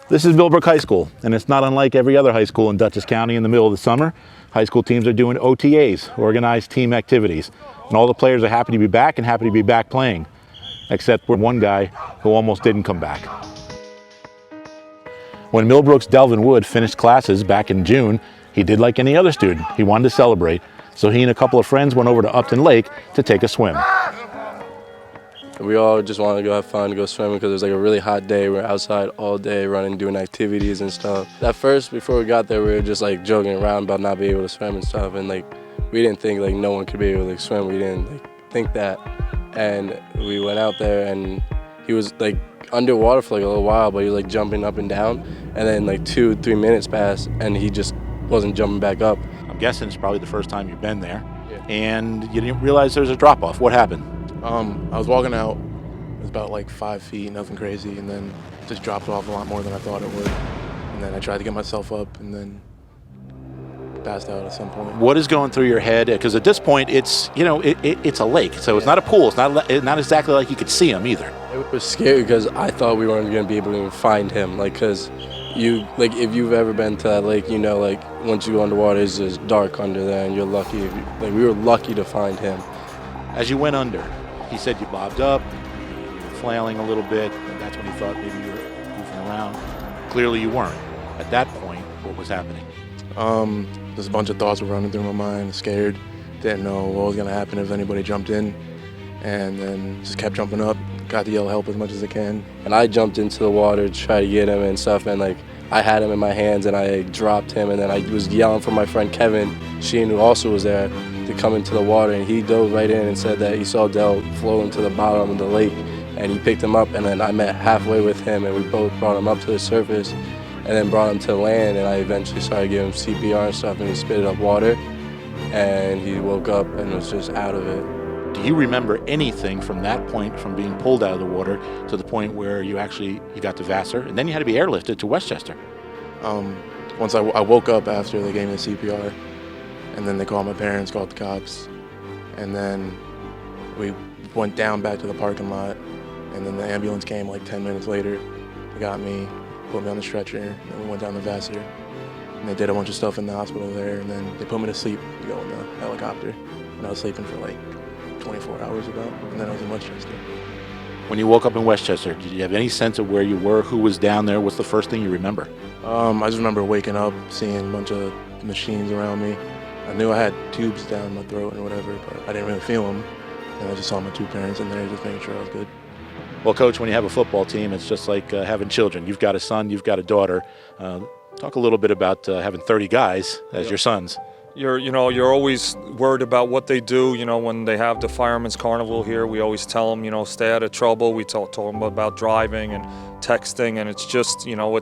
This is Millbrook High School, and it's not unlike every other high school in Dutchess County in the middle of the summer. High school teams are doing OTAs, organized team activities, and all the players are happy to be back and happy to be back playing, except for one guy who almost didn't come back. When Millbrook's Delvin Wood finished classes back in June, he did like any other student. He wanted to celebrate, so he and a couple of friends went over to Upton Lake to take a swim. We all just wanted to go have fun, go swimming because it was like a really hot day. We were outside all day running, doing activities and stuff. At first, before we got there, we were just like joking around about not being able to swim and stuff. And like, we didn't think like no one could be able to like, swim. We didn't like think that. And we went out there and he was like underwater for like a little while, but he was like jumping up and down. And then like 2-3 minutes passed and he just wasn't jumping back up. I'm guessing it's probably the first time you've been there. Yeah. And you didn't realize there was a drop-off. What happened? I was walking out, it was about like 5 feet, nothing crazy, and then just dropped off a lot more than I thought it would. And then I tried to get myself up and then passed out at some point. What is going through your head? Because at this point, it's, you know, it's a lake, so it's not a pool. It's not exactly like you could see him either. It was scary because I thought we weren't going to be able to even find him. Like, because like if you've ever been to that lake, you know, like once you go underwater, it's just dark under there, and you're lucky. Like we were lucky to find him. As you went under, he said you bobbed up, you were flailing a little bit, and that's when he thought maybe you were goofing around. Clearly you weren't. At that point, what was happening? There's a bunch of thoughts were running through my mind, scared, didn't know what was going to happen if anybody jumped in, and then just kept jumping up, got to yell help as much as I can. And I jumped into the water to try to get him and stuff, and like I had him in my hands and I dropped him, and then I was yelling for my friend Kevin Sheen, who also was there, to come into the water, and he dove right in and said that he saw Del floating to the bottom of the lake, and he picked him up, and then I met halfway with him, and we both brought him up to the surface, and then brought him to land, and I eventually started giving him CPR and stuff, and he spit up water, and he woke up and was just out of it. Do you remember anything from that point, from being pulled out of the water to the point where you got to Vassar, and then you had to be airlifted to Westchester? Once I woke up after they gave me the CPR, and then they called my parents, called the cops, and then we went down back to the parking lot, and then the ambulance came like 10 minutes later. They got me, put me on the stretcher, and then we went down to Vassar, and they did a bunch of stuff in the hospital there, and then they put me to sleep to go in the helicopter, and I was sleeping for like 24 hours about, and then I was in Westchester. When you woke up in Westchester, did you have any sense of where you were, who was down there? What's the first thing you remember? I just remember waking up, seeing a bunch of machines around me. I knew I had tubes down my throat and whatever, but I didn't really feel them. And I just saw my two parents in there just making sure I was good. Well, Coach, when you have a football team, it's just like having children. You've got a son, you've got a daughter. Talk a little bit about having 30 guys as your sons. You're always worried about what they do. You know, when they have the Fireman's Carnival here, we always tell them, you know, stay out of trouble. We told them about driving and texting, and it's just, you know,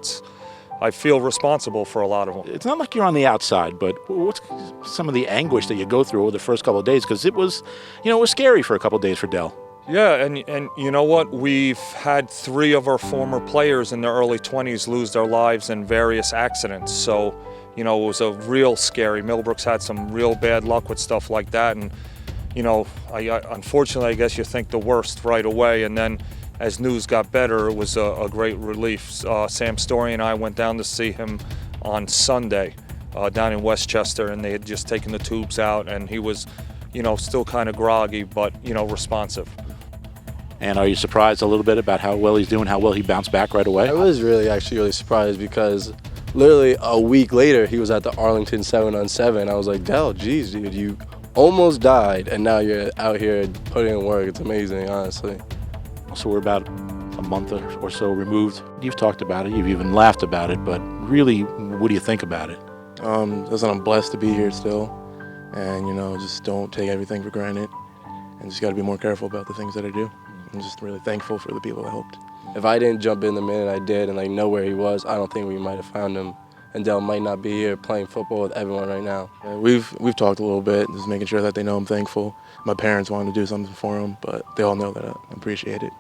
I feel responsible for a lot of them. It's not like you're on the outside, but what's some of the anguish that you go through over the first couple of days? Because it was scary for a couple of days for Del. Yeah, and you know what? We've had 3 of our former players in their early 20s lose their lives in various accidents. So, you know, it was a real scary. Millbrook's had some real bad luck with stuff like that. And, you know, unfortunately, I guess you think the worst right away. And then as news got better, it was a great relief. Sam Story and I went down to see him on Sunday down in Westchester, and they had just taken the tubes out, and he was, you know, still kind of groggy, but, you know, responsive. And are you surprised a little bit about how well he's doing, how well he bounced back right away? I was actually really surprised because literally a week later, he was at the Arlington 7-on-7. I was like, Del, geez, dude, you almost died, and now you're out here putting in work. It's amazing, honestly. So we're about a month or so removed. You've talked about it, you've even laughed about it, but really, what do you think about it? Listen, I'm blessed to be here still, and, you know, just don't take everything for granted, and just got to be more careful about the things that I do. I'm just really thankful for the people that helped. If I didn't jump in the minute I did and like know where he was, I don't think we might have found him. And Del might not be here playing football with everyone right now. We've talked a little bit, just making sure that they know I'm thankful. My parents wanted to do something for them, but they all know that I appreciate it.